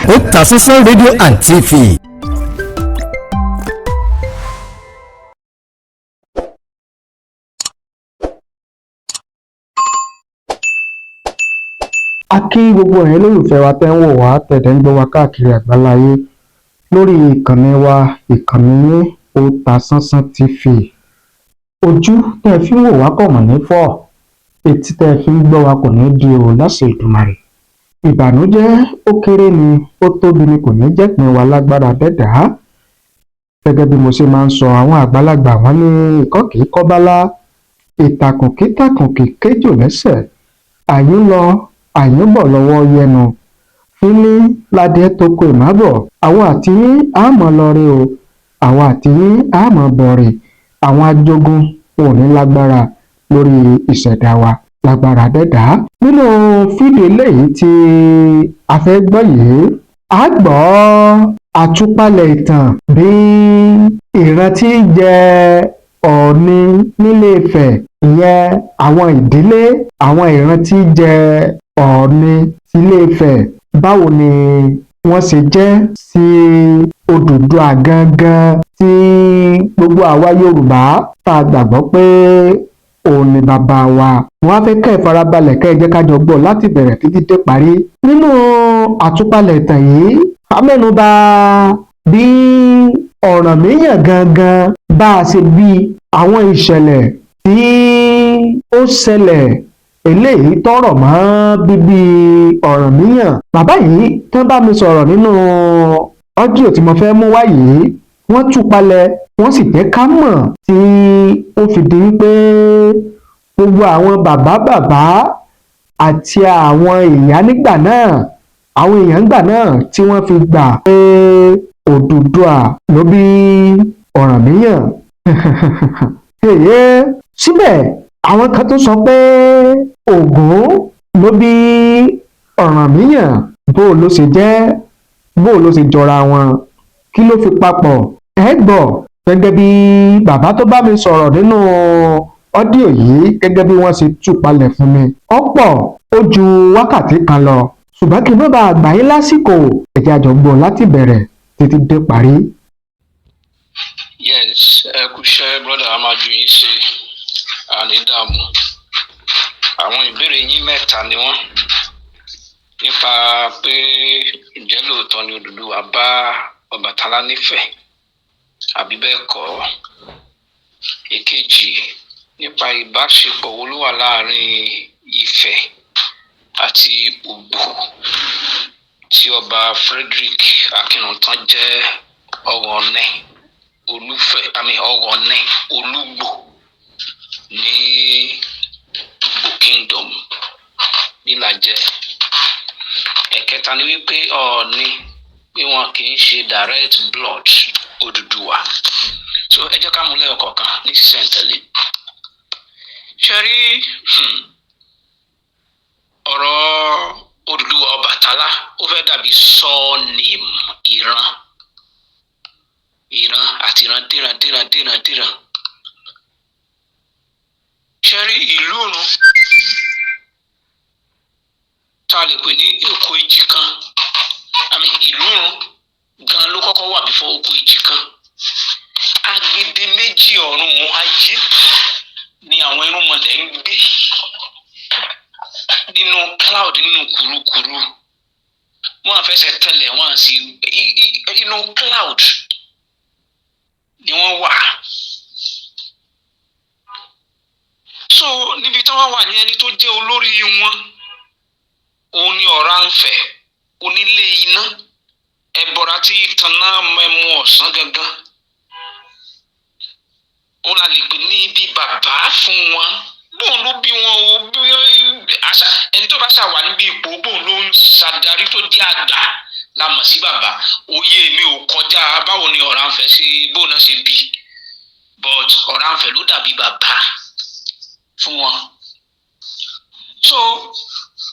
Otasansan Radio and TV. A kí gbogbo ẹ̀yin olólùfẹ́ wa tẹ́ ń wò wá tẹ̀dẹ̀ ń gbọ́ wa káàkiri àgbáláyé lórí ìkànnì wa ìkànnì yín Otasansan TV. Ojú tẹ́ ẹ fi ń wò wá kò mọ̀ ní fọ́, etí tẹ́ ẹ fi ń gbọ́ wa kò ní di o láṣẹ Èdùmàrè. Ìbànújẹ́ ó kéré ni ó tóbi ni kò ní jẹ́ pín wa lágbára dẹ́dà. Gẹ́gẹ́ bí mo ṣe máa ń sọ, àwọn àgbàlagbà wọn ní ikọ́ kìí kọ́bálá, ìtàkùn kìí tàkùn kìí kéjò lẹ́sẹ̀, àyín lọ àyín bọ̀ lọ́wọ́ yẹnu fíní ládìẹ tó kó ìmábọ̀. Àwọn àti yín á mọ̀ lọ́re o, àwọn àti yín á mọ̀ bọ̀rẹ̀, àwọn ajogun wọn ò ní lágbára lórí ìṣẹ̀dá wa lágbára dẹ́dà. Nínú fídíò eléyìí tí a fẹ́ gbọ́ yìí, a gbọ́ àtúpalẹ̀ ìtàn bí ìran tí jẹ́ Ọọ̀ni nílé Ifẹ̀, ìyẹn àwọn ìdílé àwọn ìran tí jẹ́ Ọọ̀ni tilé Ifẹ̀, báwo ni wọ́n ṣe jẹ́ sí Odùduwà gangan tí gbogbo àwa Yorùbá tá a gbàgbọ́ pé òun ni bàbá wa. Wọ́n á fẹ́ kẹ́ ẹ farabalẹ̀ kẹ́ ẹ jẹ́ ká jọ gbọ́ láti bẹ̀rẹ̀ títí dé parí. Nínú àtúpalẹ̀ ìtàn yìí, a mẹ́nuba bí Ọ̀rànmíyàn gangan bá a ṣe bí àwọn ìṣẹ̀lẹ̀ tí ó ṣẹlẹ̀ eléyìí tọ́rọ̀ mọ́ bíbí Ọ̀rànmíyàn. Bàbá yìí tán bá mi sọ̀rọ̀ nínú ọ́díò tí mo fẹ́ mú wá yìí, wọ́n tú palẹ̀ wọ́n sì jẹ́ ká mọ̀ tí ó fi di wípé gbogbo àwọn bàbá àti àwọn ìyá nígbà náà, àwọn èèyàn nígbà náà tí wọ́n fi gbà pé Odùduwà ló bí Ọ̀rànmíyàn. Síbẹ̀ àwọn kan tó sọ pé Ògún ló bí Ọ̀rànmíyàn. Bó ló ṣe jẹ́, bó ló ṣe jọra wọn, kí ló fi papọ̀, ẹ gbọ́ gẹ́gẹ́ bí bàbá tó bá mi sọ̀rọ̀ nínú ọ́díò yìí, gẹ́gẹ́ bí wọ́n ṣe tú palẹ̀ fún mi. Ọ̀pọ̀ ó ju wákàtí kan lọ, ṣùgbọ́n kí n má bàa gbà yín lásìkò, ẹ jẹ́ a jọ gbọ́ láti bẹ̀rẹ̀ títí dé parí. Yes, ẹ kú iṣẹ́ brother, a máa ju yín ṣe ànídàmú. Àwọn ìbéèrè yín mẹ́ta ni wọ́n nípa pé ǹjẹ́ lóòótọ́ ni Odùduwà bá Ọbàtálá nífẹ̀ẹ́ àbí bẹ́ẹ̀ kọ́. Èkejì, nípa ìbáṣepọ̀ wo ló wà láàrin Ifẹ̀ àti Ugbo tí ọba Frederick Akínútán jẹ́ Ọ̀ọ̀nẹ Olúgbò ní Ugbo Kingdom nílàjẹ. Ẹ̀kẹta ni wípé Ọọ̀ni pé wọn kì í ṣe direct blood Odùduwà. So ẹ jẹ́ ká mú lẹ́yọ̀ kọ̀ọ̀kan ní sísẹ̀ntẹ̀lé. Ṣé rí ọ̀rọ̀ Odùduwà Ọbàtálá ó fẹ́ dàbí surname ìran àti ìran. Ṣé rí ìlú òrùn tá a lè pè ní oko èjì kan, ìlú òrùn gan ló kọ́kọ́ wà before oko èjì kan. Agede méjì ọ̀run ayé ni àwọn irúnmọlẹ̀ ń gbé nínú cloud, nínú kùrukùru. Wọ́n àfẹsẹ̀ tẹ̀lẹ̀, wọ́n àti inú cloud ni wọ́n wà. So níbi tí wọ́n wà ní ẹni tó jẹ́ olórí wọn, òun ni Ọ̀rànfẹ̀, onílé iná, ẹbọra tí tanná mẹ́mu ọ̀sán gangan. Ó la lè pè ní bí bàbá fún wọn. Bóun ló bí wọn o, ẹni tó bá ṣàwà níbi ipò, bóun ló ń ṣàdarí tó jẹ́ àgbà la mọ̀ sí bàbá. Oyè mi ò kọjá báwo ni Ọ̀rànfẹ̀ ṣe, bóun náà ṣe bí, but Ọ̀rànfẹ̀ ló dàbí bàbá fún wọn. So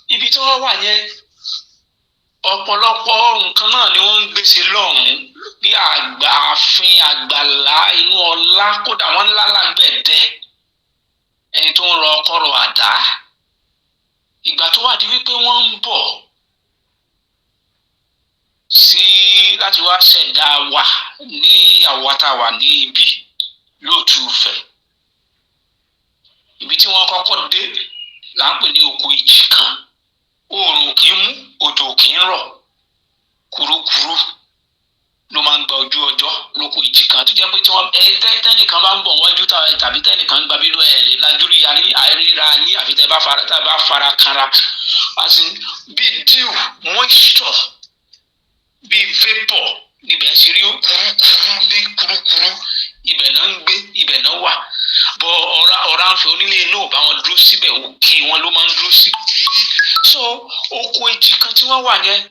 ibi tí wọ́n wà yẹn, ọ̀pọ̀lọpọ̀ nǹkan náà ni wọ́n ń gbèsè lọ́hùn-ún, bí àgbààfin, àgbàlá, inú ọlá, kódà wọ́n ńlá lágbẹ̀dẹ, ẹni tó ń rọ ọkọ́rọ̀ àdá. Ìgbà tó wà di wípé wọ́n ń bọ̀ láti wá ṣẹ̀dá wa ní àwátàwà ní ibi lóòtú Ifẹ̀. Ibi tí wọ́n kọ́kọ́ dé là ń pè ní oko ìjì kan. Oòrùn kì í mú, òjò kì í rọ̀, kúrúkúrú ló máa ń gba ojú ọjọ́ lóko ìjì kan tó jẹ́ pé tí wọ́n tẹ́nìkan bá ń bọ̀ wájú tàbí tẹ́nìkan ń gba bí ló lè lájúrí yarí àìríra ní àfi tẹ́ bá fara kanra. As in bí dew moisture bí vapor níbẹ̀ ṣe rí kúrúkúrú ibẹ̀ náà ń gbé ibẹ̀ náà wà. Bọ́ Oranfe onílé inú ò bá wọn dúró síbẹ̀ òkè wọn ló máa ń dúró sí. So oko ìjì kan tí wọ́n wà yẹn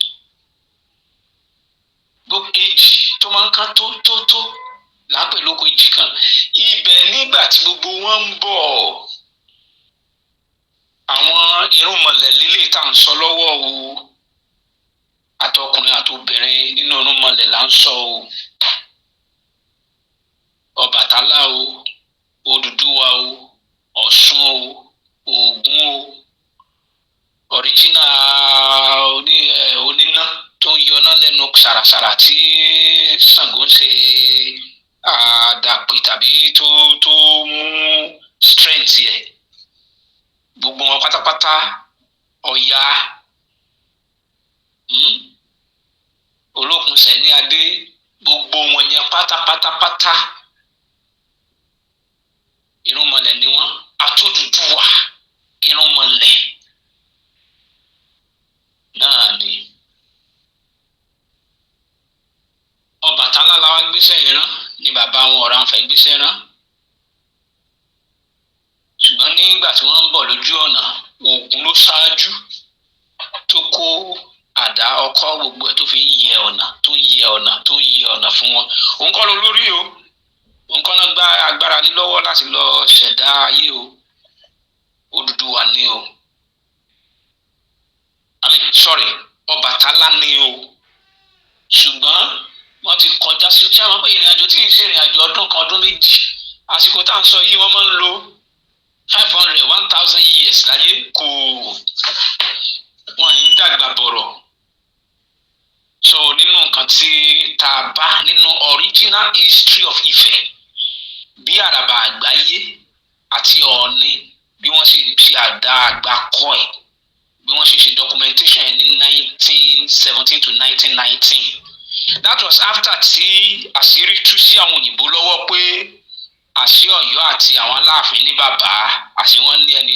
gbogbo èjì tó máa ń kán tó là ń pè lóko ìjì kan. Ibẹ̀ nígbà tí gbogbo wọn ń bọ̀ àwọn irúnmọlẹ̀ líle tá à ń sọ lọ́wọ́ o àtọkùnrin àtobìnrin nínú irúnmọlẹ̀ là ń sọ o. Ọbàtálá o, Odùduwà o, Ọ̀ṣun o, Ògún o, original oníná tó ń yọná lẹ́nu ṣàràṣàrà tí Ṣàngó ń ṣe àdàpè tàbí tó mú strength ẹ̀. Gbogbo wọn pátápátá Ọya Olókun Sẹ́ni Adé gbogbo wọn yẹn pátápátá irúnmọlẹ̀ ni wọ́n. Àtòdùduwà irúnmọlẹ̀ náà ni. Ọbàtálá la wá gbéṣẹ́ yẹn rán ni bàbá wọn Oranfe gbéṣẹ́ rán. Ṣùgbọ́n nígbà tí wọ́n ń bọ̀ lójú ọ̀nà Ògún ló ṣáájú tó kó àdá ọkọ́ gbogbo ẹ̀ tó fi ń yẹ ọ̀nà fún wọn. Òun kọ́ ló lórí o, òun kọ́ ló gba agbára lé lọ́wọ́ láti lọ ṣẹ̀dá ayé o, Odùduwà ni o. Ọbàtálá ni o. Ṣùgbọ́n wọ́n ti kọjá sí ṣé àwọn pé ìrìnàjò tí ì ṣe ìrìnàjò ọdún kan ọdún méjì àsìkò tá à ń sọ yìí wọ́n máa ń lo 500-1000 years láyé kò wọ́n yìí dàgbà bọ̀rọ̀. So nínú nǹkan tí tá a bá nínú original history of Ife bí àràbà àgbáyé àti Ọ̀ọ̀ni bí wọ́n ṣe fi àdá àgbà kọ́ ẹ̀ bí wọ́n ṣe documentation ẹ̀ ní 1917 to 1919. That was after tí àṣírí tú sí àwọn òyìnbó lọ́wọ́ pé àṣì Ọ̀yọ́ àti àwọn Aláàfin ní bàbá àṣì wọ́n ní ẹni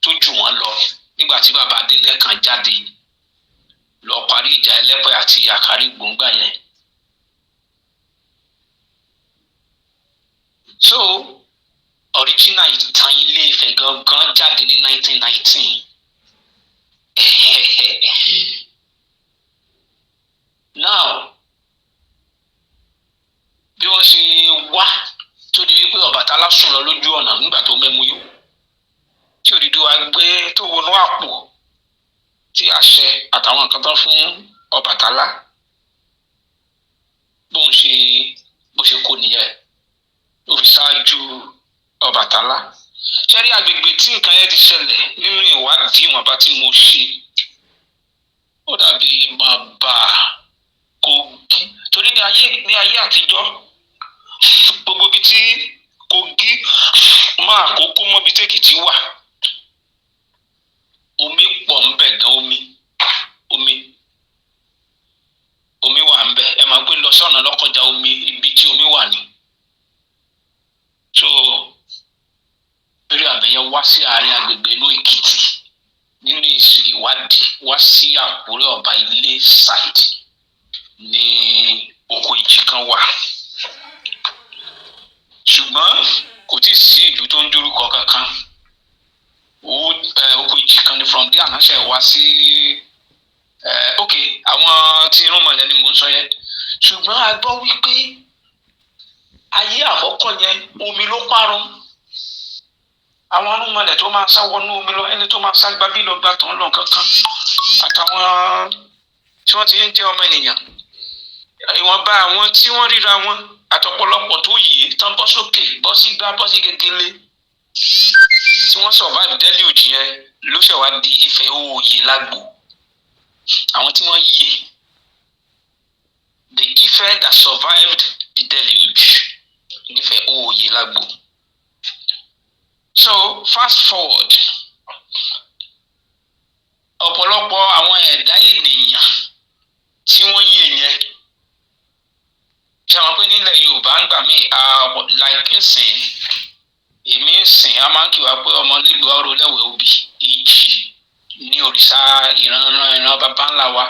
tó jù wọ́n lọ nígbà tí bàbá Adélékàn jáde lọ parí ìjà Ẹlẹ́pẹ̀ àti Àkàrí gbòǹgbà yẹn. So original ìtàn Ilé Ifẹ̀ gangan jáde ní 1919. Now bí wọ́n ṣe wá tó di wípé Ọbàtálá sùn lọ lójú ọ̀nà nígbà tó mẹ́mu yó tí Odùduwà gbé tó wọnú àpò tí àṣẹ àtàwọn nǹkan tán fún Ọbàtálá bó ṣe kó nìyẹn ló fi ṣáájú Ọbàtálá. Ṣẹ́rí agbègbè tí nǹkan yẹn ti ṣẹlẹ̀ nínú ìwádìí ìwọ̀nba tí mo ṣe ó dàbí bàbá Kogi torí ní ayé àtijọ́ gbogbo ibi tí Kogi máa kókó mọ́bi tí Èkìtì wà omi pọ̀ ń bẹ̀ gan omi wà ń bẹ̀ ẹ máa gbé lọ sọ́nà lọ́kọjá omi ibi tí omi wà ní. So eré àbẹ̀yẹ wá sí àárín agbègbè inú Èkìtì nínú ìwádìí wá sí Àkúrẹ́ Ọ̀bà Ilé side ní oko ìjì kan wà. Ṣùgbọ́n kò tí ì sí ìlú tó ń dúrúkọ kankan. Oko ìjì kan ni from there ànáṣẹ wá sí àwọn tí irúnmọlẹ̀ ni mò ń sọ yẹn. Ṣùgbọ́n a gbọ́ wípé ayé àkọ́kọ́ yẹn omi ló parun. Àwọn irúnmọlẹ̀ tó máa sá wọnú omi lọ ẹni tó máa sá gbá bí lọ gbá tán lọ kankan àtàwọn tí wọ́n ti ń jẹ́ ọmọ ènìyàn ìwọ̀nba àwọn tí wọ́n ríra wọn àtọ̀pọ̀lọpọ̀ tó yè tán bọ́ sókè bọ́ sí gbá bọ́ sí gegele tí wọ́n survive deluge yẹn ló ṣẹ̀ wá di Ifẹ̀ òòyè lágbo. Àwọn tí wọ́n yè Ife that survived the deluge. Ife Ooniilagbo. So fast forward. Ọ̀pọ̀lọpọ̀ àwọn ẹ̀dá ènìyàn tí wọ́n yè yẹn. Ṣé àwọn pé nílẹ̀ Yorùbá ń gbà mí like nsìn èmi ń sìn a máa ń kí wa pé ọmọ lílu ọ̀rọ̀ lẹ́wẹ̀ẹ́ òbí ìjì ní òrìṣà ìran bàbá ńlá wa.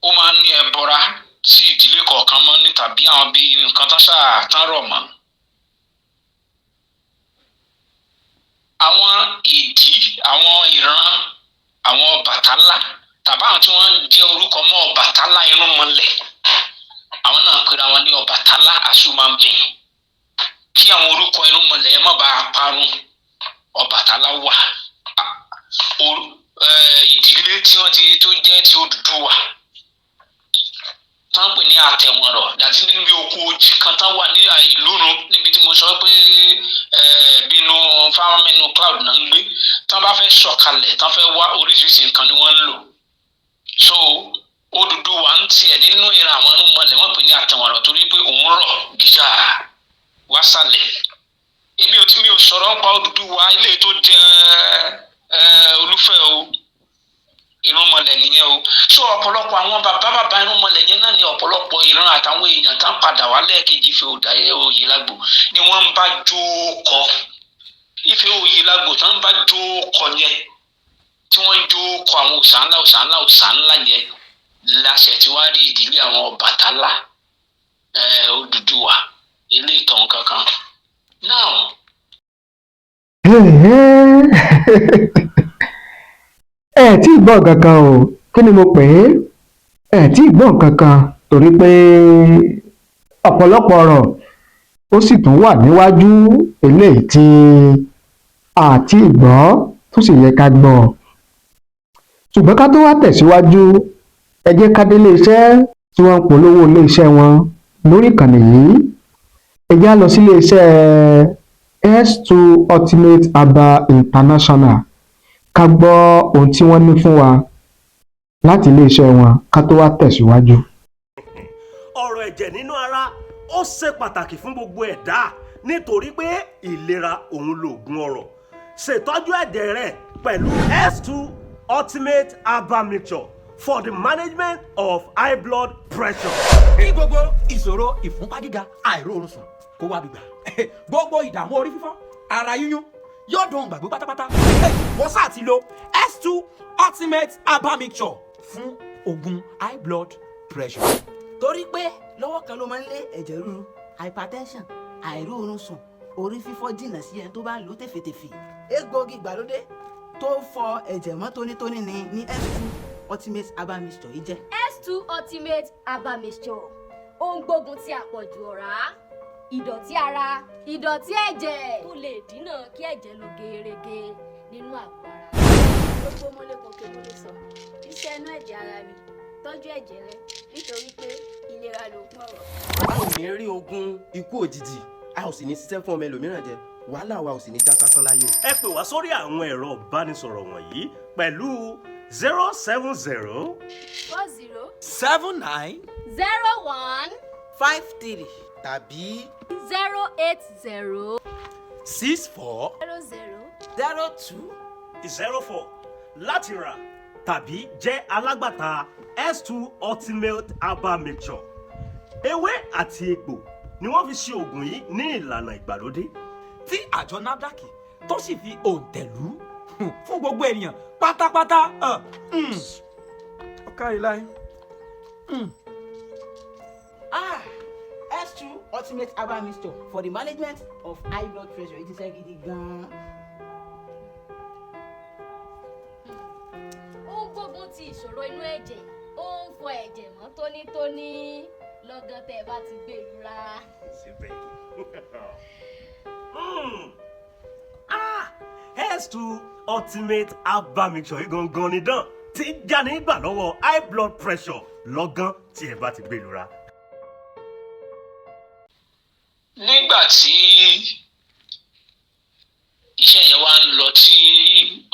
Ó máa ń ní ẹbọra tí ìdílé kọ̀ọ̀kan mọ́ ní tàbí àwọn bíi nǹkan tán ṣáà tán rọ̀ mọ́. Àwọn ìdí, àwọn ìran, àwọn Ọbàtálá tàbí àwọn tí wọ́n ń jẹ́ orúkọ mọ́ Ọbàtálá irúnmọlẹ̀. Àwọn náà pera wọn ní Ọbàtálá àṣùmàbìn. Kí àwọn orúkọ irúnmọlẹ̀ yẹn má bàa parun. Ọbàtálá wà. Ìdílé tí wọ́n ti tó jẹ́ ti Odùduwà. Tán pè ní àtẹ̀wọ̀nrọ̀ dàtí níbi oko ojì kan tán wà ní ìlúrun níbi tí mo sọ pé bínú fáwọn cloud náà ń gbé. Tán bá fẹ́ sọ̀kalẹ̀ tán fẹ́ wá oríṣiríṣi nǹkan ni wọ́n ń lò. So Odùduwà ń tiẹ̀ nínú ìran àwọn irúnmọlẹ̀ wọ́n pè ní àtẹ̀wọ̀nrọ̀ torí pé òun rọ̀ gíga wá sálẹ̀. Èmi ò sọ̀rọ̀ nípa Odùduwà ilé tó jẹ́ Olúfẹ́ o. Irúnmọlẹ̀ nìyẹn o. So ọ̀pọ̀lọpọ̀ àwọn bàbá irúnmọlẹ̀ yẹn náà ni ọ̀pọ̀lọpọ̀ ìran àtàwọn èèyàn tán padà wá lẹ́ẹ̀kejì Ife Ooniilagbo ni wọ́n ń bá jókọ. Ife Ooniilagbo tán ń bá jókọ yẹn tí wọ́n ń jókọ àwọn òòṣà ńlá yẹn láṣẹ tí wàá rí ìdílé àwọn Ọbàtálá Odùduwà ilé ìtàn kankan. Now. ẹ tí ì gbọ́ kankan o kí ni mo pè é ẹ tí ì gbọ́ kankan torí pé ọ̀pọ̀lọpọ̀ ọ̀rọ̀ ó sì tún wà níwájú eléyìí tí a ti gbọ́ tó sì yẹ ká gbọ́ ṣùgbọ́n ká tó wá tẹ̀síwájú ẹ jẹ́ ká dé iléeṣẹ́ tí wọ́n ń polówó iléeṣẹ́ wọn lórí ìkànnì yìí ẹ já lọ sí iléeṣẹ́ S2 Ultimate Herbal International ká gbọ́ ohun tí wọ́n ní fún wa láti iléeṣẹ́ wọn ká tó wá tẹ̀síwájú. ọ̀rọ̀ ẹ̀jẹ̀ nínú ara ó ṣe pàtàkì fún gbogbo ẹ̀dá nítorí pé ìlera òun lòògùn ọrọ̀ ṣètọ́jú ẹ̀jẹ̀ rẹ pẹ̀lú S2 Ultimate Herbal Mixture for the management of high blood pressure. kí gbogbo ìṣòro ìfúnpá gíga àìróorun sùn kó wá gbígbà gbogbo ìdààmú orí fífọ́ ara yíyún yóò dùn gbàgbé pátápátá. wọ́n sáà ti lo S2 Ultimate Herbal Mixture fún oògùn high blood pressure. torí pé lọ́wọ́ kan ló máa ń lé ẹ̀jẹ̀ ríru hypertension àìróorun sùn orí fífọ́ jìnnà sí ẹni tó bá lò tẹ̀fẹ̀tẹ̀fẹ̀. egbòogi ìgbàlódé tó fọ ẹ̀jẹ̀ mọ́ tónítóní ní S2 Ultimate Herbal Mixture yìí jẹ́. S2 Ultimate Herbal Mixture ó ń gbógun ti àpọ̀jù ọ̀rá ìdọ̀tí ara ìdọ̀tí ẹ̀jẹ̀ tó lè dínà kí ẹ̀jẹ̀ lọ gerege nínú àgọ́ ara. gbogbo mọ́lẹ́kọ̀ọ́kẹ́ mo lè sọ iṣẹ́ inú ẹ̀jẹ̀ ara mi tọ́jú ẹ̀jẹ̀ rẹ nítorí pé ìlera lóògùn ọ̀rọ̀. a ò ní rí ogun ikú òjijì a ò sì ní ṣiṣẹ́ fún ọmọ ẹlòmíràn jẹ wàhálà wa ò sì ní já sásán láyé o. ẹ pè wá sórí àwọn ẹ̀rọ ìbánisọ̀rọ̀ wọ̀nyí pẹ̀lú 070 40 79 01 53 tàbí 080 64 00 02 04 láti rà tàbí jẹ́ alágbàtà S2 Ultimate Herbal Mixture. Ewé àti egbò ni wọ́n fi ṣe oògùn yìí ní ìlànà ìgbàlódé. tí àjọ NAFDAC tó sì fi òǹtẹ̀lú fún gbogbo ènìyàn pátápátá. ọ̀kárí láyé. S2 Ultimate Herbal Mixture for the management of high blood pressure èyí ti ṣe gidi gan-an. ó ń gbógun ti ìṣòro inú ẹ̀jẹ̀ ó ń fọ ẹ̀jẹ̀ mọ́ tónítóní lọ́gán tẹ́ ẹ bá ti gbé ìrora. síbẹ̀ S2 Ultimate Herbal Mixture yìí gangan ni dán tí ń já nígbà lọ́wọ́ high blood pressure lọ́gán tí ẹ bá ti gbé ìrora. Nígbà tí iṣẹ́ yẹn wá ń lọ tí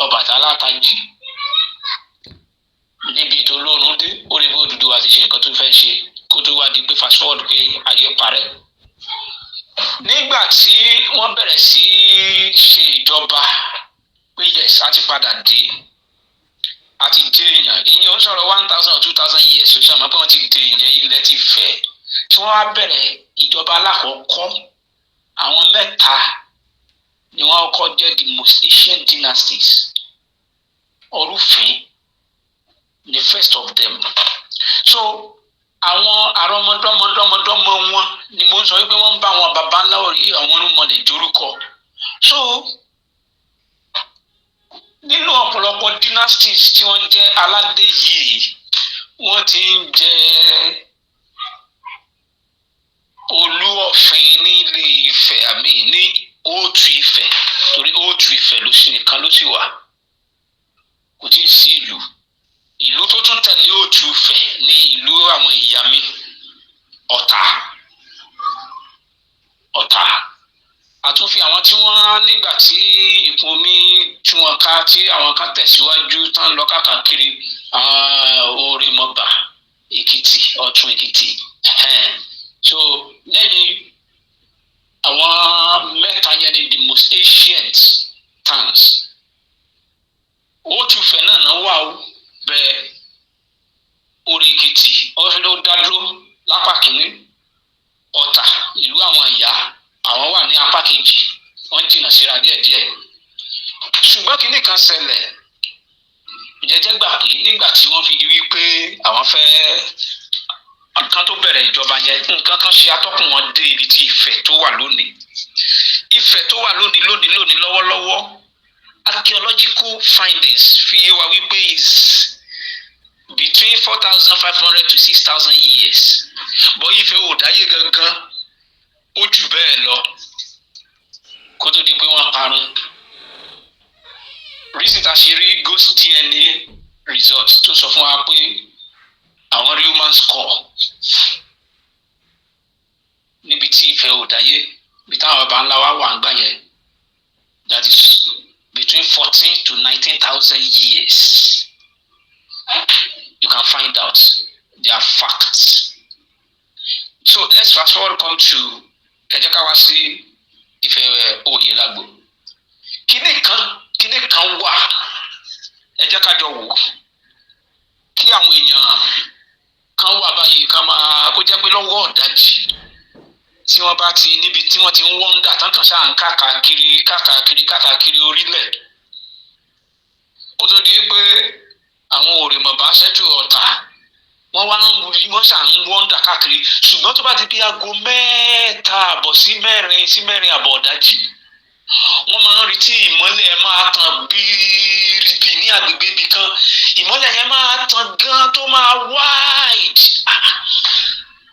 Ọbàtálá tají níbi tó lóorun dé ó rí bó Odùduwà ti ṣe nǹkan tó fẹ́ ṣe kó tó wá di pé fast forward pé ayé parẹ́. nígbà tí wọ́n bẹ̀rẹ̀ sí ṣe ìjọba pé yes a ti padà dé a ti dé èèyàn ìyẹn ó sọ̀rọ̀ 1000 or 2000 years ó sọ̀rọ̀ pé wọ́n ti dé èèyàn ilẹ̀ ti fẹ̀ tí wọ́n wá bẹ̀rẹ̀ ìjọba alákọ̀ọ́kọ́ àwọn mẹ́ta ni wọ́n kọ́ jẹ́ the most ancient dynasties. Orúfin the first of them. So àwọn àrọmọdọ́mọdọ́mọdọ́mọ wọn ni mo ń sọ wípé wọ́n ń bá àwọn baba ńlá orí àwọn orúnmọlẹ̀ jórúkọ. So nínú ọ̀pọ̀lọpọ̀ dynasties tí wọ́n jẹ́ aládé yìí wọ́n ti ń jẹ́ Olúọ̀fin ní Ilé Ifẹ̀ àmì ní Òòtù Ifẹ̀ torí Òòtù Ifẹ̀ ló sì nìkan ló sì wà kò tí ì sí ìlú tó tún tẹ̀lé Òòtù Ifẹ̀ ní ìlú àwọn ìyá mi Ọ̀tà àtúnfi àwọn tí wọ́n nígbà tí ìkún omi tí wọ́n ká tí àwọn kan tẹ̀síwájú tán lọ káàkiri Orímọ̀bà Èkìtì Ọ̀tún Èkìtì so lẹ́yìn àwọn mẹ́ta yẹn ni the most ancient towns. Òòtù Ifẹ̀ náà wà ó bẹ́ẹ̀ Orí Èkìtì ó dá dúró lápá kìíní Ọ̀tà ìlú àwọn ìyá àwọn wà ní apá kejì wọ́n jìnnà síra díẹ̀díẹ̀. ṣùgbọ́n kínní kan ṣẹlẹ̀ jẹ́jẹ́ gbà pé nígbà tí wọ́n fi di wípé àwọn fẹ́ kan tó bẹ̀rẹ̀ ìjọba yẹn nǹkan kan ṣe atọ́kùn wọn dé ibi tí Ifẹ̀ tó wà lónìí. Ifẹ̀ tó wà lónìí lọ́wọ́lọ́wọ́ archaeological findings fi yé wa wípé is between 4,500 to 6,000 years. Bọ́ Ifẹ̀ ò dáyé gangan ó jù bẹ́ẹ̀ lọ kó tó di pé wọ́n parun. Reason ta ṣe rí ghost DNA result tó sọ fún wa pé àwọn rí human skull níbi tí Ifẹ̀ ò dáyé bí táwọn baba ńlá wa wà ń gbà yẹn that is between 14 to 19,000 years. You can find out their facts. So let's fast forward come to kẹjẹkáwá sí Ifẹ̀ Oyèlágbò. Kíní kan wà ẹ jẹ́ ká jọ wò kí àwọn èèyàn kan wà báyìí ká máa kó jẹ́ pé lọ́wọ́ ọ̀dájì tí wọ́n bá ti níbi tí wọ́n ti ń wọ́ndà tán kàn ṣáà ń káàkiri orílẹ̀ kó tó di pé àwọn Òrìmọ̀bá ṣẹ́tù Ọ̀tà wọ́n ṣáà ń wọ́ndà káàkiri ṣùgbọ́n tó bá ti bí aago 3:30 sí 4 àbọ̀ ọ̀dájì wọ́n máa ń rí tí ìmọ́lẹ̀ máa tàn bíi ní agbègbè ibì kan ìmọ́lẹ̀ yẹn máa tàn gan tó máa wide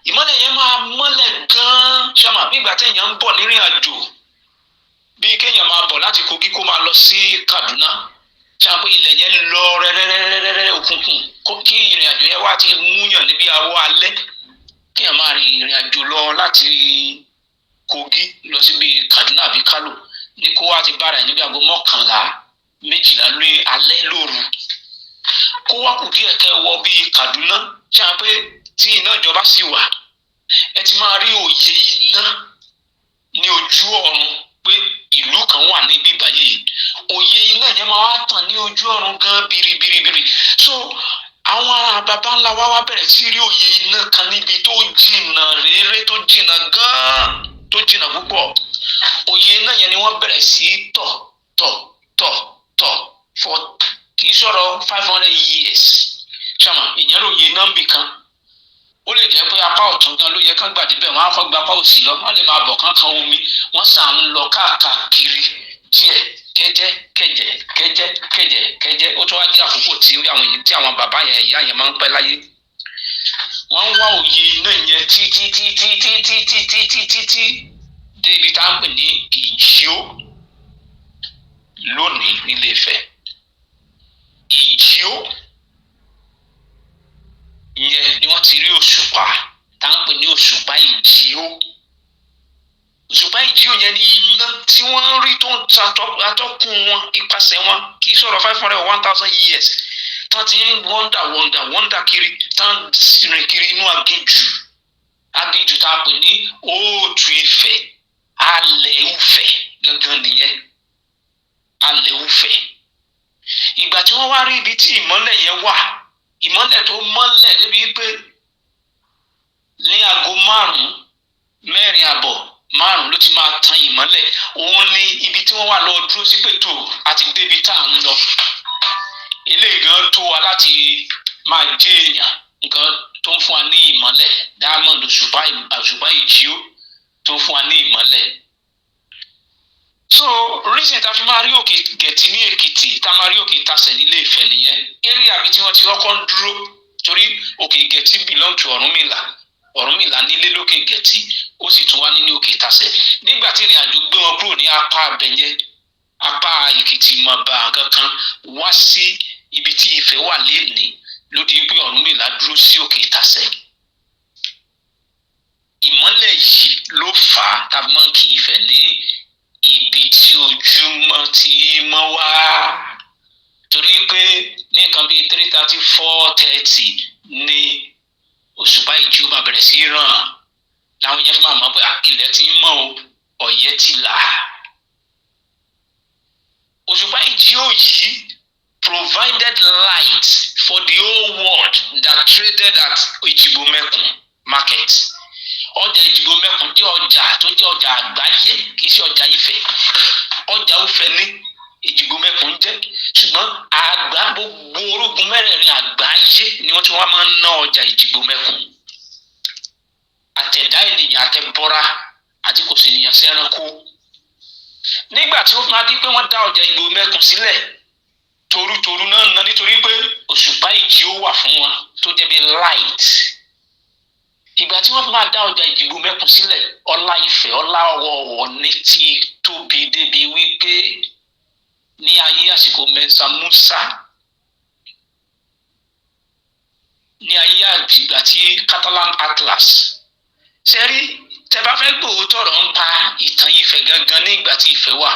ìmọ́lẹ̀ yẹn máa mọ́lẹ̀ gan ṣáà bí ìgbà téèyàn ń bọ̀ nírìn àjò bíi kéèyàn máa bọ̀ láti Kogi kó máa lọ sí Kaduna ṣáà pé ilẹ̀ yẹn lọ rẹ́rẹ́rẹ́rẹ́rẹ́ òkùnkùn kí ìrìn àjò yẹn wá ti múyàn níbi àwọ̀ alẹ́ kéèyàn máa rin ìrìn àjò lọ láti Kogi lọ síbi Kaduna àbí Kano ní kó wá ti bára ẹ̀ níbi aago 11-12 lórí alẹ́ lóru kó wá kù díẹ̀ kẹ́ wọ bíi Kaduna ṣáà pé tí iná ìjọba sì wà ẹ ti máa rí òye iná ní ojú ọ̀run pé ìlú kan wà ní bíbá yìí òye iná yẹn máa wá tàn ní ojú ọ̀run gan biribiribiri so àwọn baba ńlá wa bẹ̀rẹ̀ sí rí òye iná kan níbi tó jìnnà réré tó jìnnà gan tó jìnnà púpọ̀ òye iná yẹn ni wọ́n bẹ̀rẹ̀ sí tọ̀ for kì í sọ̀rọ̀ 500 years ṣàmà ìyẹn lóye iná bì kan ó lè jẹ́ pé apá ọ̀tún gan ló yẹ kán gbà débẹ̀ wọ́n á fọ́ gba apá òsì lọ wọ́n lè máa bọ̀ kankan omi wọ́n sà ń lọ káàkiri díẹ̀ kẹ́jẹ́ ó tún wá jẹ́ àkókò tí àwọn bàbá yẹn ìyá yẹn máa ń pẹ́ láyé wọ́n ń wá òye iná yẹn títí débi tá à ń pè ní Ìjíó lónìí nílé Ifẹ̀ Ìjíó ìyẹn ni wọ́n ti rí òṣùpá tá à ń pè ní òṣùpá Ìjíó yẹn ní iná tí wọ́n rí tó ń ta atọ́kùn wọn ipasẹ̀ wọn kì í sọ̀rọ̀ 500 or 1,000 years tán ti ń wọ́ndà kiri tán rìn kiri inú aginjù tá a pè ní Òòtù Ifẹ̀ alẹ́ Ifẹ̀ gangan nìyẹn alẹ́ Ifẹ̀. Ìgbà tí wọ́n wá rí ibi tí ìmọ́lẹ̀ yẹn wà, ìmọ́lẹ̀ tó mọ́lẹ̀ débi pé ní aago 4:30 ló ti máa tan ìmọ́lẹ̀, òun ni ibi tí wọ́n wà lọ dúró sí pé tó àti débi tá à ń lọ. Eléyìí gan tó wa láti máa jẹ́ èèyàn, nǹkan tó ń fún wa ní ìmọ́lẹ̀, diamond òṣùpá ìjíó tó ń fún wa ní ìmọ́lẹ̀. So reason ta fi máa rí òkè Gẹ̀tì ní Èkìtì, ta máa rí òkè Ìtasẹ̀ nílé Ifẹ̀ nìyẹn. Area bí tí wọ́n ti kọ́kọ́ dúró, torí òkè Gẹ̀tì belong to Ọ̀rúnmìlà nílé lókè Gẹ̀tì, ó sì tún wá nínú òkè Ìtasẹ̀. Nígbà tí ìrìn àjò gbé wọn kúrò ní apá abẹ́yẹ, apá Èkìtì Mọ̀bà kankan wá sí ibi tí Ifẹ̀ wà lénìí, ló di pé Ọ̀rúnmìlà dúró sí òkè Ìtasẹ̀. Ìmọ́lẹ̀ yìí ló fà á tá a mọ̀ kí Ifẹ̀ ní ibi tí ojúmọ́ ti mọ́ wá, torí pé ní nǹkan bíi 3:30 4:30 ni òṣùpá ìjíó máa bẹ̀rẹ̀ sí ràn, láwọn yẹn fi máa mọ̀ pé ilẹ̀ ti ń mọ́ o, ọ̀yẹ́ ti là. Òṣùpá ìjíó yìí provided light for the whole world that traded at Ejigbo-Mekun market. Ọjà Ejigbo-Mekun jẹ́ ọjà tó jẹ́ ọjà àgbáyé, kì í ṣe ọjà Ifẹ̀. Ọjà Ifẹ̀ ní Ejigbo-Mekun jẹ́, ṣùgbọ́n gbogbo orúgun mẹ́rẹ̀ẹ̀rin àgbáyé ni wọ́n ti wá máa ń ná ọjà Ejigbo-Mekun. Àtẹ̀dá ènìyàn àtẹ̀bọ́ra àti kò sí ènìyàn sẹ́ranko. Nígbà tí ó máa di pé wọ́n dá ọjà Ejigbo-Mekun sílẹ̀, torutoru náà ná nítorí pé òṣùpá ìjíó wà fún wọn tó jẹ́ bí light. Ìgbà tí wọ́n máa dá ọjà Ejigbo-Mekun sílẹ̀, ọlá Ifẹ̀, ọlá Ọọ̀ni ti tóbi débi wípé ní ayé àsìkò Mẹ́sà Músà, ní ayé àgbìgbà tí Catalan Atlas, ṣẹ́rí tẹ́ bá fẹ́ gbòòtọ̀ ọ̀rọ̀ ń pa ìtàn Ifẹ̀ gangan ní ìgbà tí Ifẹ̀ wà,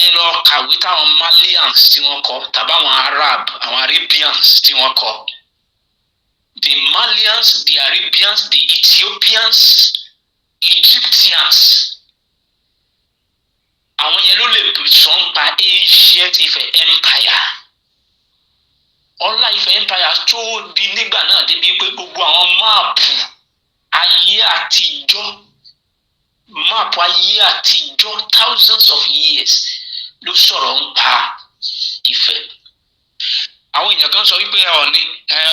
ẹ lọ kàwé táwọn Malians tí wọ́n kọ tàbí àwọn Arabians tí wọ́n kọ. The Malians, the Arabians, the Ethiopians, Egyptians, àwọn yẹn ló lè sọ ń pa ancient Ifẹ̀ empire. Ọlá Ifẹ̀ empire tóbi nígbà náà débi pé gbogbo àwọn máàpù ayé àtijọ́ thousands of years ló sọ̀rọ̀ ń pa Ifẹ̀. Àwọn èèyàn kan sọ wípé Ọọ̀ni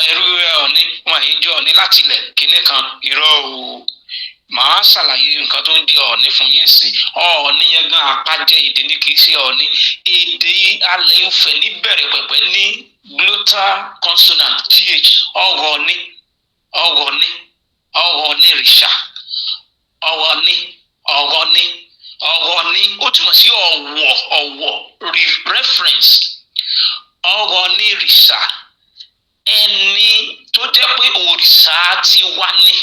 ẹrú Ọọ̀ni wọn àyè jẹ́ Ọọ̀ni láti ilẹ̀ kíní kan, irọ́ o. Màá ṣàlàyé nǹkan tó ń di Ọọ̀ni fún yín sí. Ọọ̀ni yẹn gan àpájẹ èdè ní kì í ṣe Ọọ̀ni. Èdè alẹ́ Ifẹ̀ ní bẹ̀rẹ̀ pẹ̀pẹ̀ ní glottal consonant th, Ọọ̀ni rìṣà, Ọọ̀ni ó túmọ̀ sí ọ̀wọ̀ reference. Ọọ̀ni rìṣà, ẹni tó jẹ́ pé òrìṣà ti wá ní,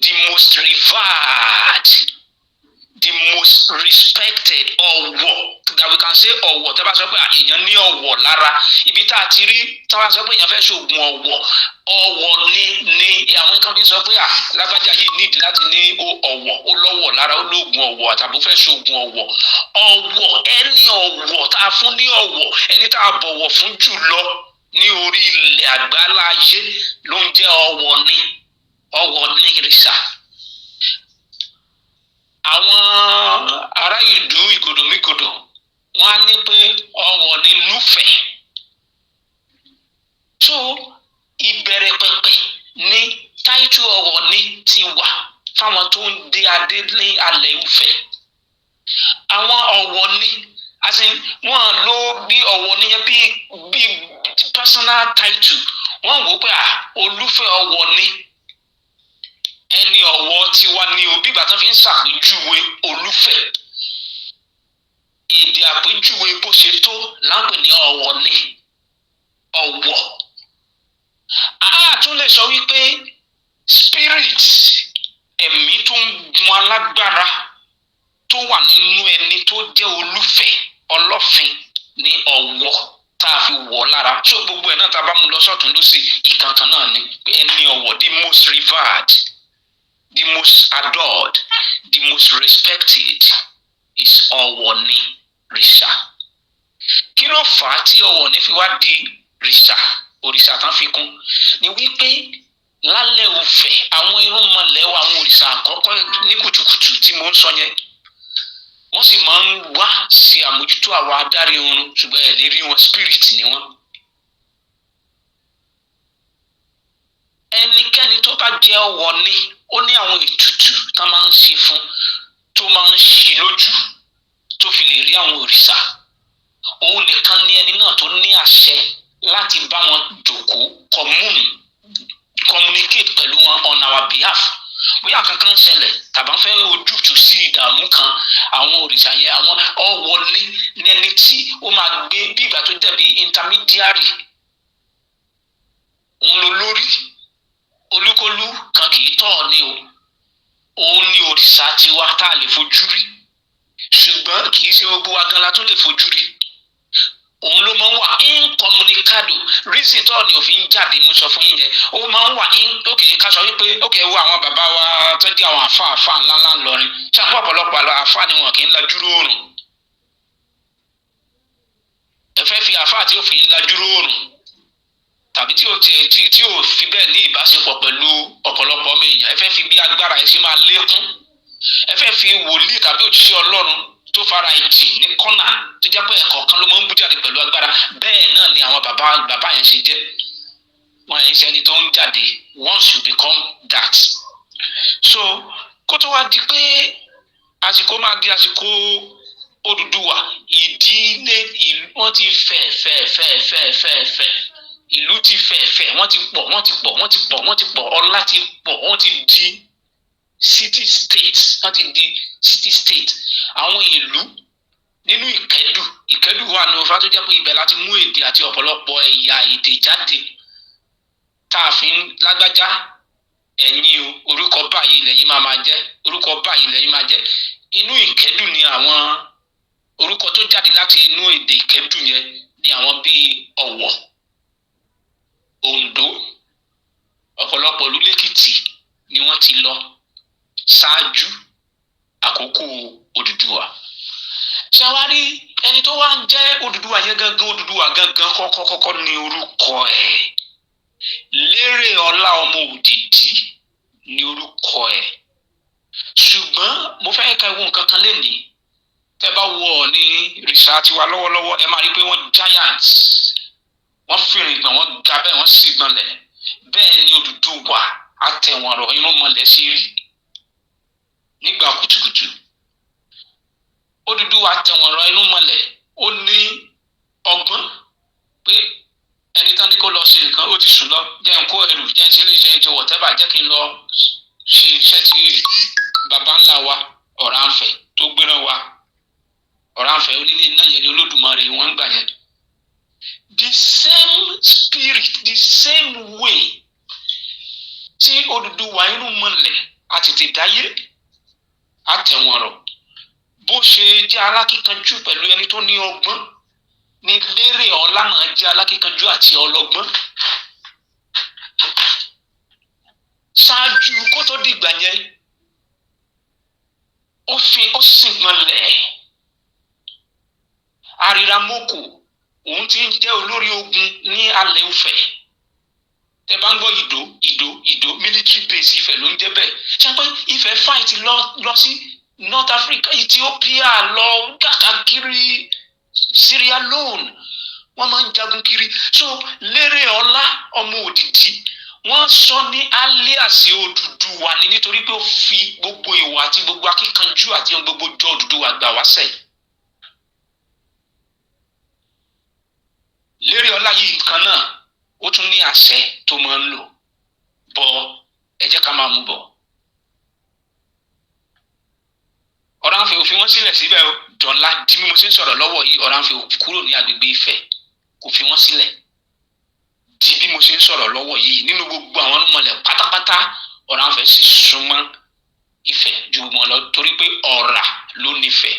the most revered, the most respected, ọ̀wọ̀, that we can say ọ̀wọ̀. Tá bá sọ pé èèyàn ní ọ̀wọ̀ lára, ibi tá a ti rí tá bá sọ pé èèyàn fẹ́ ṣoògùn ọ̀wọ̀ ni àwọn kan bí sọ pé lágbájá yìí nídìí láti ní ọ̀wọ̀, ó lọ́wọ̀ lára, ó lóògùn ọ̀wọ̀ àtàbí ó fẹ́ ṣoògùn ọ̀wọ̀. Ẹni ọ̀wọ̀ tá a fún ní ọ̀wọ̀, ẹni tá a bọ̀wọ̀ fún jù lọ ní orí ilẹ̀ àgbáláyé ló ń jẹ́ Ọọ̀ni rìṣà. Àwọn ará ìlú ìgòdòmígòdò wọ́n á ní pé Ọọ̀ni lúfẹ̀. So ìbẹ̀rẹ̀ pẹ̀pẹ̀ ní táìtù Ọọ̀ni ti wà fáwọn tó ń dé adé ní alẹ́ Ifẹ̀. Àwọn Ọọ̀ni wọ́n lò bí Ọọ̀ni yẹn bí personal title. Wọ́n wò pé Olúfẹ̀ Ọọ̀ni, ẹni ọ̀wọ̀ tiwa ní òbí ìgbà tó fi ń ṣàpèjúwe Olúfẹ̀. Èdè àpèjúwe bó ṣe tó láǹpẹ̀ ní Ọọ̀ni, ọ̀wọ̀. A tún lè sọ wípé spirit, ẹ̀mí tó ń gun alágbára tó wà nínú ẹni tó jẹ́ Olúfẹ̀, Ọlọ́fin ní Ọ̀wọ̀ tá a fi wọ̀ lára so gbogbo ẹ̀ náà tá a bá mú lọ sọ́tún lọ́sì ìkankan náà ni pé ẹni ọ̀wọ̀ the most revered, the most adored, the most respected is Ọ̀wọ̀ni rìṣà. Kí ló fà á tí Ọ̀wọ̀ni fi wá di rìṣà, òrìṣà tán fi kún ni wípé lálẹ́ Ifẹ̀ àwọn irúnmọlẹ̀ wa àwọn òrìṣà àkọ́kọ́ ní kùtùkùtù tí mo ń sọ yẹn wọ́n sì máa ń wá sí àmójútó àwọn adarí oorun ṣùgbọ́n ẹ̀ lè rí wọn spirit ni wọ́n. Ẹnikẹ́ni tó bá jẹ́ Ọ̀wọ̀ni ó ní àwọn ètùtù tán máa ń ṣe fún tó máa ń ṣí lójú tó fi lè rí àwọn òrìṣà. Òun nìkan ni ẹni náà tó ní àṣẹ láti bá wọn jókòó communicate pẹ̀lú wọn on our behalf. Bóyá kankan ṣẹlẹ̀ tàbá fẹ́ ojútùú sí ìdààmú kan àwọn òrìṣà yẹn àwọn Ọ̀wọ̀ni ní ẹni tí ó máa gbé bí ìgbà tó dẹ̀bi intermediary. Òun ló lórí olúkúlú kan kì í tọ̀ ni o. Òun ni òrìṣà tiwa tá a lè fojú rí ṣùgbọ́n kì í ṣe gbogbo wa gan la tó lè fojú rí. Òun ló máa ń wà incommunicado reason tó ni òfin jáde mo sọ fún yín yẹn ó máa ń wà ókè ká sọ wípé ókè wo àwọn bàbá wa tó jẹ́ àwọn àfáà ńláńlá ńlọrin ṣàǹkó ọ̀pọ̀lọpọ̀ àfáà ni wọn kì í lajú róòrùn. Ẹ fẹ́ fi àfáà tí ó fi ń lajú róòrùn tàbí tí ó fi bẹ́ẹ̀ ní ìbáṣepọ̀ pẹ̀lú ọ̀pọ̀lọpọ̀ ọmọ èèyàn ẹ fẹ́ fi bí agbára ẹ ṣe máa lékún ẹ fẹ́ fi wòlíì tàbí òjíṣẹ́ Ọlọ́run tó fara ìjì ní kọ́nà tó jẹ́ pé ẹ̀kọ́ kan ló máa ń bú jáde pẹ̀lú agbára bẹ́ẹ̀ náà ni àwọn bàbá yẹn ṣe jẹ́ wọn yẹn ṣe ẹni tó ń jáde once you become that. So kó tó wá di pé àsìkò máa di àsìkò Odùduwà ìdílé ìlú wọn ti fẹ̀ ìlú ti fẹ̀ wọ́n ti pọ̀ ọlá ti pọ̀ wọ́n ti di city state wọ́n ti di city state àwọn ìlú nínú ìkẹ́dù wà ní Ọ̀fà tó jẹ́ pé ibẹ̀ láti mú èdè àti ọ̀pọ̀lọpọ̀ ẹ̀yà èdè jáde tá a fi ń lágbájá ẹ̀yin o orúkọ báyìí lẹ́yìn máa jẹ́ orúkọ báyìí lẹ́yìn máa jẹ́ inú ìkẹ́dù ni àwọn orúkọ tó jáde láti inú èdè ìkẹ́dù yẹn ni àwọn bíi Ọ̀wọ̀ Oǹdó ọ̀pọ̀lọpọ̀ ìlú lẹ́kìtì ni wọ́n ti lọ ṣáájú àkókò Odùduwà. Ṣàwárí ẹni tó wá ń jẹ́ Odùduwà yẹn gangan Odùduwà gangan kọ́kọ́ ní orúkọ ẹ̀ Lérè Ọlá ọmọ Òdìdí ní orúkọ ẹ̀ ṣùgbọ́n mo fẹ́ ká wo nǹkan kan lénìí tẹ́ bá wo Ọọ̀ni rìṣà tiwa lọ́wọ́lọ́wọ́ ẹ máa rí pé wọ́n giant wọ́n fìrìn gbọ̀n wọ́n ga bẹ́ẹ̀ wọ́n sì gbọ̀nlẹ̀ bẹ́ẹ̀ ni Odùduwà àtẹ̀wọ̀nrọ̀ irúnmọlẹ̀ ṣe rí nígbà kùtùkùtù. Odùduwà àtẹ̀wọ̀nrọ̀ irúnmọlẹ̀ ó ní ọgbọ́n pé ẹni tán ní kó lọ ṣe nǹkan ó ti sùn lọ jẹ́ n kó ẹrù jẹ́ n ṣe lè jẹ́ n ṣe whatever jẹ́ kí n lọ ṣe iṣẹ́ tí baba ńlá wa Ọ̀rànfẹ̀ tó gbéra wa Ọ̀rànfẹ̀ onílé náà yẹn ni Olódùmarè wọ́n ń gbà yẹn. The same spirit, the same way tí Odùduwà irúnmọlẹ̀ àtètè dáyé àtẹ̀wọ̀nrọ̀ bó ṣe jẹ́ alákíkanjú pẹ̀lú ẹni tó ní ọgbọ́n ní Lérè Ọlá náà jẹ́ alákíkanjú àti ọlọ́gbọ́n. Ṣáájú kó tó dìgbà yẹn ó sìn gbọ̀nlẹ̀ Àrìràmọ̀kò òun ti ń jẹ́ olórí ogun ní alẹ́ Ifẹ̀ tẹ bá ń gbọ́ ìdó military base Ifẹ̀ ló ń jẹ́ bẹ́ẹ̀ ṣe pé Ifẹ̀ fight lọ sí North Africa Ethiopia lọ káàkiri Syria Leone wọ́n máa ń jagun kiri so Lérè Ọlá ọmọ Òdìdí wọ́n sọ ní alias Odùduwà ni nítorí pé ó fi gbogbo ìwà àti gbogbo akíkanjú àti gbogbo jọ Odùduwà gbà wá sẹ́yìn. Lérè Ọlá yìí nǹkan náà ó tún ní àṣẹ tó máa ń lò bọ ẹ jẹ́ ká máa mú bọ̀. Ọ̀rànfẹ̀ ò fi wọ́n sílẹ̀ síbẹ̀ o dọ̀la di bí mo ṣe ń sọ̀rọ̀ lọ́wọ́ yìí Ọ̀rànfẹ̀ ò kúrò ní agbègbè Ifẹ̀ kò fi wọ́n sílẹ̀ di bí mo ṣe ń sọ̀rọ̀ lọ́wọ́ yìí nínú gbogbo àwọn ọmọlẹ̀ pátápátá Ọ̀rànfẹ̀ sì súnmọ́ Ifẹ̀ ju wọn lọ torí pé Ọ̀rà ló nífẹ̀ẹ́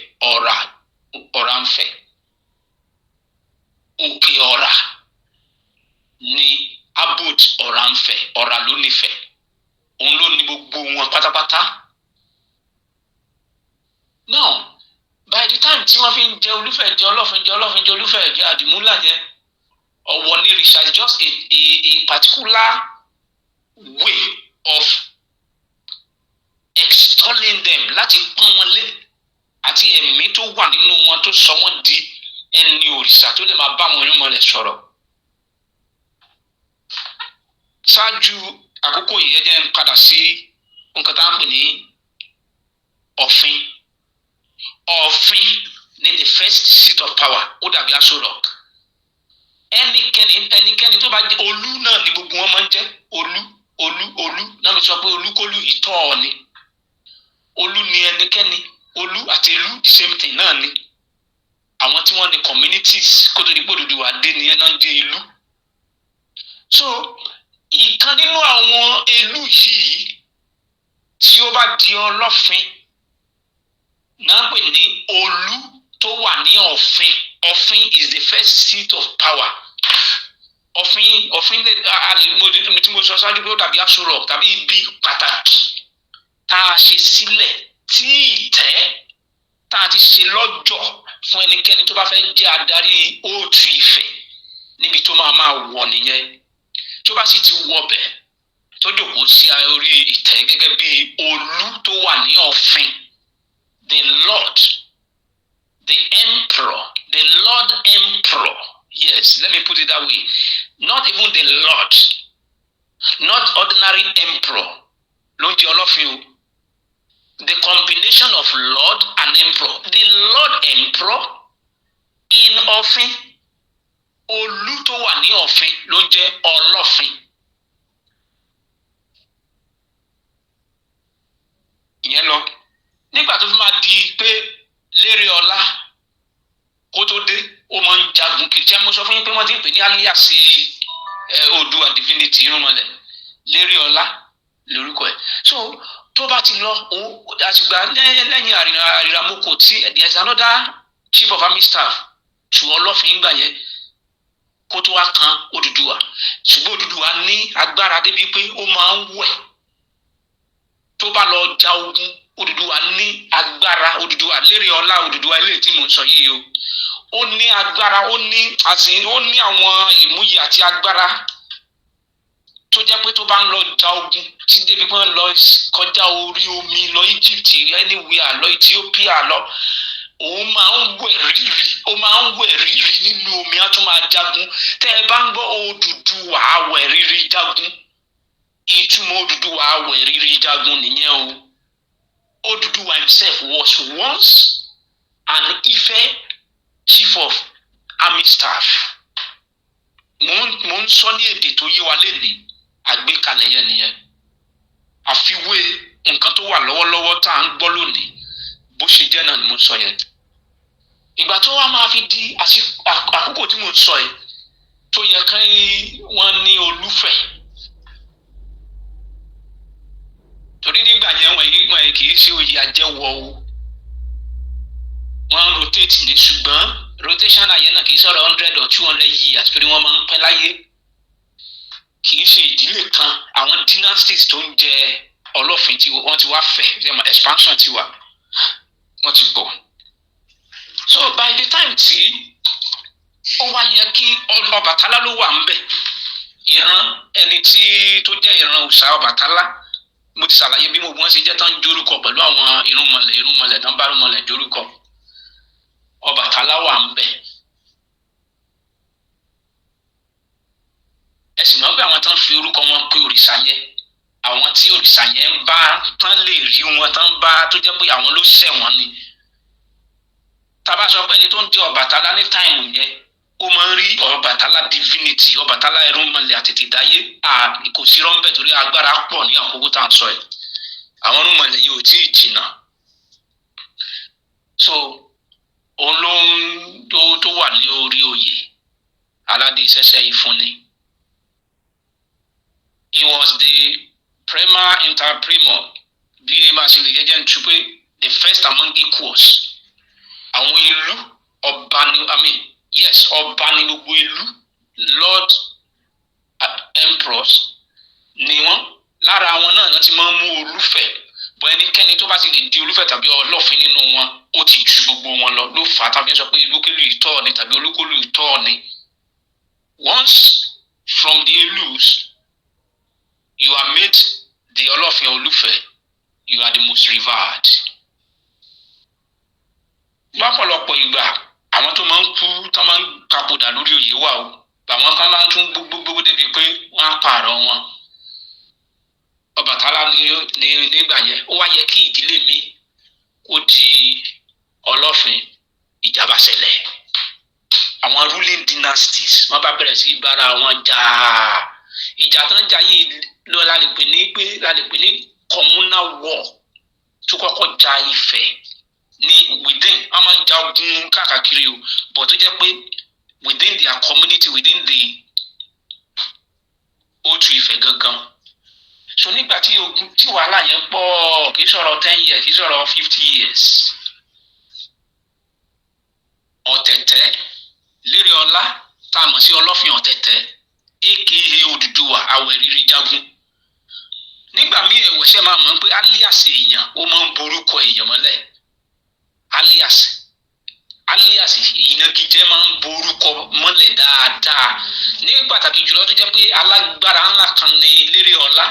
Ọ̀rànfẹ̀. òkè ọ̀rà ní abut Oranfẹ̀ ọ̀rà ló nífẹ̀ òun ló ní gbogbo wọn pátápátá. Now by the time tí wọ́n fi ń jẹ Olúfẹ̀ jẹ Ọlọ́fin jẹ Ọlọ́fin jẹ Olúfẹ̀ jẹ àdìmúlà yẹn Ọ̀wọ̀ ní rìṣà is just a particular way of extolling them láti pọ́n wọn lé àti ẹ̀mí tó wà nínú wọn tó sọ wọ́n di ẹni òrìṣà tó lè máa bá wọn irúnmọlẹ̀ sọ̀rọ̀. Ṣáájú àkókò yìí ẹ jẹ́ ń padà sí nǹkan tá à ń pè ní Ọ̀fin. Ọ̀fin ní the first seat of power ó dàbí Aso Rock. Ẹnikẹ́ni tó bá jẹ́ Olú náà ni gbogbo wọn máa ń jẹ́ Olú náà mi sọ pé olúkólú ìtọ́ ni. Olú ni ẹnikẹ́ni Olú àti ìlú the same thing náà ni. Àwọn tí wọ́n ní communities kó tó di pé Odùduwà dé ni ẹ náà ń jẹ́ ìlú. So ìkan nínú àwọn ìlú yìí tí ó bá di Ọlọ́fin náà pè ní Olú tó wà ní Ọ̀fin. Ọ̀fin is the first seat of power. Ọ̀fin lè tí mo sọ ṣáájú pé ó dàbí Aso Rock tàbí ibi pàtàkì tá a ṣe sílẹ̀ tí ìtẹ́ tá a ti ṣe lọ́jọ́ fún ẹnikẹ́ni tó bá fẹ́ jẹ́ adarí Òòtù Ifẹ̀ níbi tó máa wọ̀ nìyẹn. Tó bá sì ti wọ̀ bẹ̀ tó jókòó sí orí ìtẹ́ gẹ́gẹ́ bí Olú tó wà ní Ọ̀fin, the Lord, the Emperor, the Lord Emperor, yes, let me put it that way, not even the Lord, not ordinary Emperor ló ń jẹ́ Ọlọ́fin o. The combination of Lord and Emperor, the Lord Emperor in Ọ̀fin, Olú tó wà ní Ọ̀fin ló ń jẹ́ Ọlọ́fin. Ìyẹn lọ nígbà tó fi máa di pé Lérè Ọlá kó tó dé ó máa ń jagun kiri tí mo sọ fún yín pé wọ́n ti ń pè ní alias Oòduà divinity irúnmọlẹ̀. Lérè Ọlá lórúkọ ẹ̀. So tó bá ti lọ àtìgbà lẹ́yìn àrìràmọ́kò tí there is another chief of army staff to Ọlọ́fin gbà yẹn kó tó wá kan Odùduwà. Ṣùgbọ́n Odùduwà ní agbára débi pé ó máa ń wẹ̀ tó bá lọ ja ogun. Odùduwà ní agbára. Odùduwà Lérè Ọlá Odùduwà ilé tí mò ń sọ yìí o. Ó ní agbára, ó ní àwọn ìmúyẹ àti agbára tó jẹ́ pé tó bá ń lọ ja ogun tí débi pé ń lọ kọjá orí omi lọ Egypt anywhere lọ Ethiopia lọ òun máa ń wẹ̀ rírì nínú omi á tún máa jagun. Tẹ́ ẹ bá ń gbọ́ Odùduwà awẹ̀ rírì jagun ìtumọ̀ Odùduwà awẹ̀ rírì jagun nìyẹn o. Odùduwà himself was once an Ife chief of army staff. Mo ń sọ ní èdè tó yé wa lénìí àgbékalẹ̀ yẹn nìyẹn. Àfiwé nǹkan tó wà lọ́wọ́lọ́wọ́ tá à ń gbọ́ lónìí bó ṣe jẹ́ náà ni mo sọ yẹn. Ìgbà tó wá máa fi di àkókò tí mo ń sọ yìí tó yẹ kí wọ́n ní Olúfẹ̀. Torí nígbà yẹn wọ́n kì í ṣe oyè àjẹwọ̀ o. Wọ́n rotate ní ṣùgbọ́n rotation àyẹn náà kì í sọ̀rọ̀ 100 or 200 years torí wọ́n máa ń pẹ́ láyé. Kì í ṣe ìdílé kan. Àwọn dynasties tó ń jẹ Ọlọ́fin tí wọ́n ti wá fẹ̀ expansion ti wà wọ́n ti pọ̀. So by the time tí ó wá yẹ kí Ọbàtálá ló wà ń bẹ̀ ìran ẹni tí tó jẹ́ ìran òòṣà Ọbàtálá mo ti ṣàlàyé bí wọ́n ṣe jẹ́ tán jórúkọ pẹ̀lú àwọn irúnmọlẹ̀ tán bá irúnmọlẹ̀ jórúkọ. Ọbàtálá wà ń bẹ̀. Ẹ sì mọ̀ pé àwọn tán fi orúkọ wọn pé òrìṣà yẹn àwọn tí òrìṣà yẹn ń bá tán lè rí wọn tán bá tó jẹ́ pé àwọn ló ṣẹ̀ wọ́n ni. Tá bá sọ pé ẹni tó ń jẹ́ Ọbàtálá ní táìmù yẹn ó máa ń rí Ọbàtálá divinity Ọbàtálá irúnmọlẹ̀ àtètèdáyé kò sí rọ́ńbẹ̀ torí agbára pọ̀ ní àkókò tá à ń sọ ẹ̀. Àwọn irúnmọlẹ̀ yìí ò tí ì jìnnà. So òun ló ń tó wà ní orí oyè aládé ìṣẹ̀ṣẹ̀ ìfúnni. He was the prima inter primo bí ẹ máa ṣe lè jẹ́jẹ́ ń tu pé the first among equals. Àwọn ìlú ọba ni yes, ọba ní gbogbo ìlú, lord emperors ni wọ́n. Lára àwọn náà ti máa ń mú olúfẹ̀, bọ́ ẹnikẹ́ni tó bá ti lè di olúfẹ̀ tàbí ọlọ́fin nínú wọn ó ti ju gbogbo wọn lọ, ló fà á tàbí sọ pé ìlúkèlú ìtọ́ ni tàbí olúkòlú ìtọ́ ni. Once from the Elus, you are made the Olofin Olufe, you are the most revered. Lọ́pọ̀lọpọ̀ ìgbà àwọn tó máa ń kú tó máa ń papòdà lórí oyè wà o, àwọn kan máa ń tún gbogbo débi pé wọ́n á pààrọ̀ wọn. Ọbàtálá ní nígbà yẹn ó wá yẹ kí ìdílé mi kó di Ọlọ́fin, ìjà bá ṣẹlẹ̀. Àwọn ruling dynasties wọ́n bá bẹ̀rẹ̀ sí bára wọn jà. Ìjà tó ń jà yìí ló la lè pè ní communal war tó kọ́kọ́ jà Ifẹ̀ ní within, wọ́n máa ń jà ogun káàkiri o, but tó jẹ́ pé within their community, within the Otu Ifẹ̀ gangan. So nígbà tí wàhálà yẹn pọ̀, kì í sọ̀rọ̀ 10 years, kì í sọ̀rọ̀ 50 years. Ọ̀tẹ̀tẹ̀ Lérí Ọlá tá a mọ̀ sí Ọlọ́fin Ọ̀tẹ̀tẹ̀ aka Odùduwà Awẹ̀rírí Jagun. Nígbà míì ẹ̀wọ̀ṣẹ́ máa mọ̀ pé alias èèyàn ó máa ń borúkọ èèyàn mọ́lẹ̀. Alias ìnagijẹ máa ń borúkọ mọ́lẹ̀ dáadáa. Ní pàtàkì jùlọ tó jẹ́ pé alágbára ńlá kan ní Lérí Ọlá,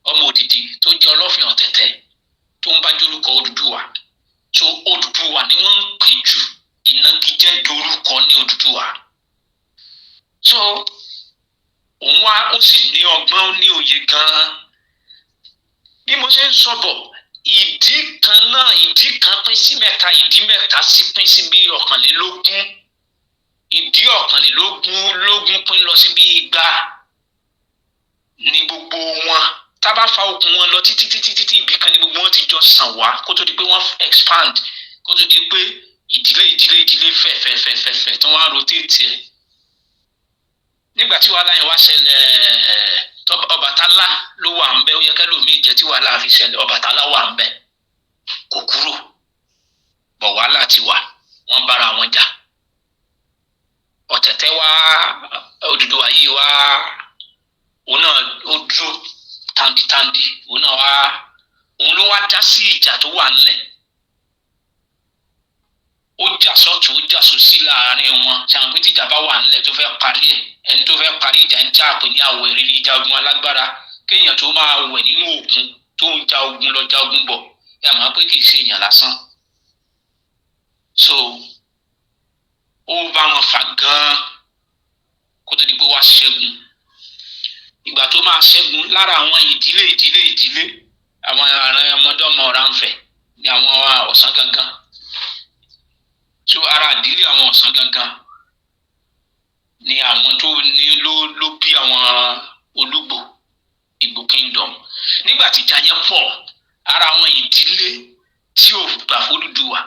ọmọ òdìdí tó jẹ́ Ọlọ́fin Ọ̀tẹ̀tẹ̀ tó ń bá jórúkọ Odùduwà. So Odùduwà ni wọ́n ń pè jù, ìnagijẹ dorúkọ ní Odùduwà. So òun wá ó sì ní ọgbọ́n, ó ní òye gan-an. Bí mo ṣe ń sọ̀bọ̀, ìdí kan pín sí mẹ́ta, ìdí mẹ́ta sì pín sí bí 21. Ìdí 21 pín lọ sí bí 200 ní gbogbo wọn. Tá bá fa okùn wọn lọ títí ibì kan ní gbogbo wọn ti jọ sàn wá kó tó di pé wọ́n expand, kó tó di pé ìdílé fẹ̀fẹ̀fẹ̀fẹ̀ tó wá rotate ẹ̀. Nígbà tí wàhálà yẹn wá ṣẹlẹ̀, Ọbàtálá ló wà ń bẹ̀, ó yẹ kẹ́lòmíì jẹ́ tí wàhálà fi ṣẹlẹ̀, Ọbàtálá wà ń bẹ̀ kò kúrò, bọ̀ wàhálà ti wà, wọ́n bára wọn jà. Ọ̀tẹ̀tẹ̀ wá, Odùduwà yìí wá, òun náà ó dúró tanditandi, òun ló wá dá sí ìjà tó wà nílẹ̀. Ó jà sọ́tún, ó jà sósì láàrin wọn. Ṣàwọn pé tíjà bá wà nílẹ̀ tó fẹ́ parí ẹ̀, ẹni tó fẹ́ parí ìjà ń jà pé ní Awẹ̀rírí Jagun alágbára. Kéèyàn tó máa wẹ̀ nínú òkun tó ń ja ogun lọ ja ogun bọ̀, ẹ mọ̀ pé kì í ṣe èèyàn lásán. So ó bá wọn fà gan-an kó tó di pé wá ṣẹ́gun. Ìgbà tó máa ṣẹ́gun, lára àwọn ìdílé àwọn àrùn ọmọdọ́mọ Ọ̀rànfẹ̀ ni àwọn Ọ̀sán Gangan. So ara ìdílé àwọn Ọ̀sán Gangan ni àwọn tó ní ló bí àwọn Olúgbò, Ìgbò kingdom. Nígbà tí ìjà yẹn pọ̀, ara àwọn ìdílé tí ò gbà f'Odùduwà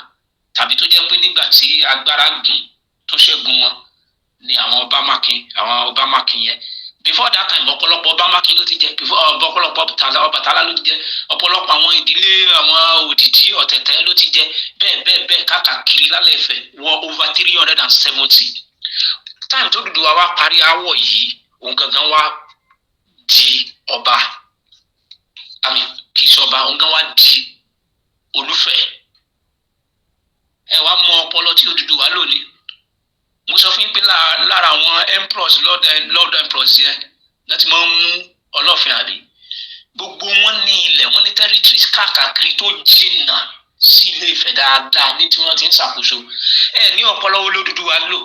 tàbí tó jẹ́ pé nígbà tí agbára gùn tó ṣẹ́gun wọn ni àwọn Ọbámákin yẹn. Before that time ọ̀pọ̀lọpọ̀ Ọbámákin ló ti jẹ, ọ̀pọ̀lọpọ̀ Ọbàtálá ló ti jẹ, ọ̀pọ̀lọpọ̀ àwọn ìdílé àwọn Òdìdí Ọ̀tẹ̀tẹ̀ ló ti jẹ, bẹ́ẹ̀ káàkiri lálẹ́ Ifẹ̀ wọ over 370. Time tó Odùduwà wá parí àwọ̀ yìí, òun gangan wá di ọba, kì í ṣọba, òun gangan wá di Olúfẹ̀. Ẹ wá mọ ọpọlọ tí Odùduwà lò ní. Mo sọ fún yín pé lára àwọn emperors, lord emperors yẹn láti máa ń mú Ọlọ́fin àbí. Gbogbo wọn ní ilẹ̀, wọn ní territories káàkiri tó jìnnà sí Ilé Ifẹ̀ dáadáa ní tí wọ́n ti ń ṣàkóso. Ẹ ní ọpọlọ wo l'Odùduwà lò.